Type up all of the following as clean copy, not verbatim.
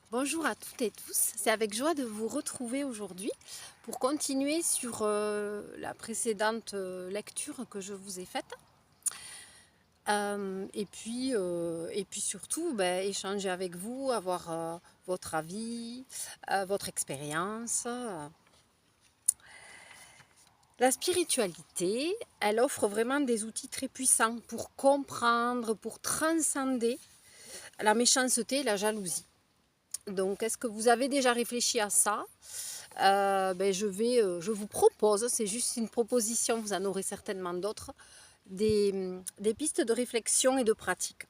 Bonjour à toutes et tous, c'est avec joie de vous retrouver aujourd'hui pour continuer sur la précédente lecture que je vous ai faite. Et puis surtout, échanger avec vous, avoir votre avis, votre expérience. La spiritualité, elle offre vraiment des outils très puissants pour comprendre, pour transcender la méchanceté et la jalousie. Donc, est-ce que vous avez déjà réfléchi à ça? Je vous propose, c'est juste une proposition, vous en aurez certainement d'autres, des pistes de réflexion et de pratique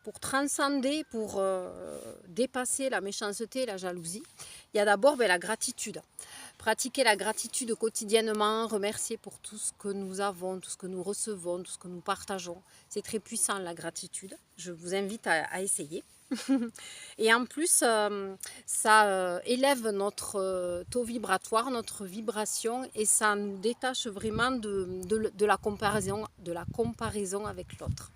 pour transcender, pour dépasser la méchanceté et la jalousie. Il y a d'abord la gratitude. Pratiquer la gratitude quotidiennement, remercier pour tout ce que nous avons, tout ce que nous recevons, tout ce que nous partageons. C'est très puissant la gratitude. Je vous invite à essayer. Et en plus, ça élève notre taux vibratoire, notre vibration, et ça nous détache vraiment de la comparaison avec l'autre.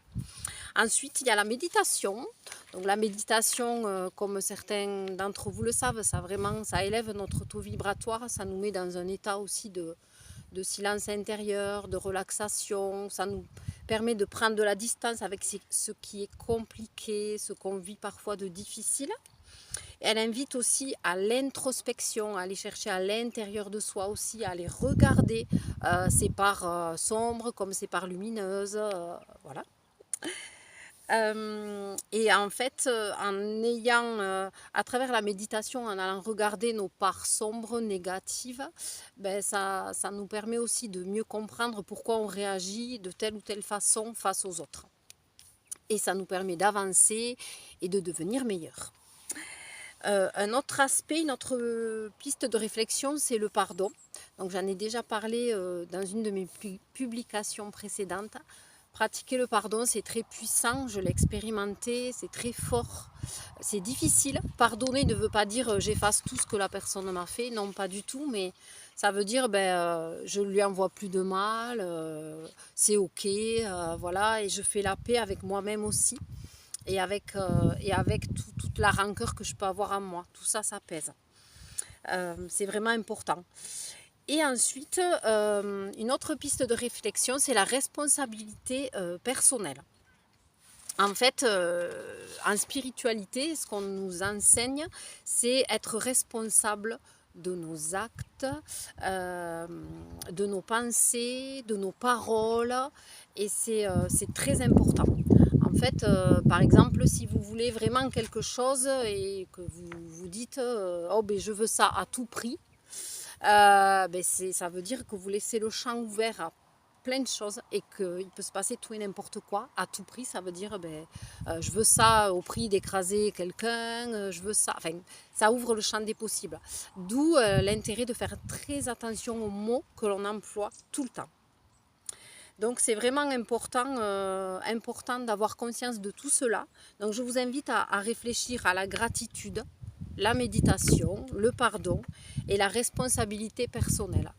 Ensuite, il y a la méditation. Donc la méditation, comme certains d'entre vous le savent, ça élève notre taux vibratoire, ça nous met dans un état aussi de silence intérieur, de relaxation. Ça nous permet de prendre de la distance avec ce qui est compliqué, ce qu'on vit parfois de difficile. Elle invite aussi à l'introspection, à aller chercher à l'intérieur de soi aussi, à aller regarder ses parts sombres comme ses parts lumineuses. Voilà. Et en fait, à travers la méditation, en allant regarder nos parts sombres, négatives, ça nous permet aussi de mieux comprendre pourquoi on réagit de telle ou telle façon face aux autres. Et ça nous permet d'avancer et de devenir meilleur. Un autre aspect, une autre piste de réflexion, c'est le pardon. Donc j'en ai déjà parlé dans une de mes publications précédentes. Pratiquer le pardon, c'est très puissant, je l'ai expérimenté, c'est très fort, c'est difficile. Pardonner ne veut pas dire j'efface tout ce que la personne m'a fait, non pas du tout, mais ça veut dire je ne lui envoie plus de mal, c'est ok, voilà, et je fais la paix avec moi-même aussi, et avec toute la rancœur que je peux avoir en moi. Tout ça, ça pèse. C'est vraiment important. Et ensuite, une autre piste de réflexion, c'est la responsabilité personnelle. En fait, en spiritualité, ce qu'on nous enseigne, c'est être responsable de nos actes, de nos pensées, de nos paroles, et c'est très important. En fait, par exemple, si vous voulez vraiment quelque chose et que vous vous dites je veux ça à tout prix, ça veut dire que vous laissez le champ ouvert à plein de choses et qu'il peut se passer tout et n'importe quoi à tout prix. Ça veut dire je veux ça au prix d'écraser quelqu'un, je veux ça. Enfin, ça ouvre le champ des possibles. D'où l'intérêt de faire très attention aux mots que l'on emploie tout le temps. Donc c'est vraiment important d'avoir conscience de tout cela. Donc je vous invite à réfléchir à la gratitude, la méditation, le pardon et la responsabilité personnelle.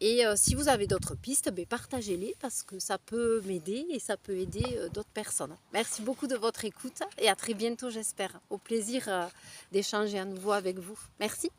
Et si vous avez d'autres pistes, partagez-les parce que ça peut m'aider et ça peut aider d'autres personnes. Merci beaucoup de votre écoute et à très bientôt, j'espère. Au plaisir d'échanger à nouveau avec vous. Merci.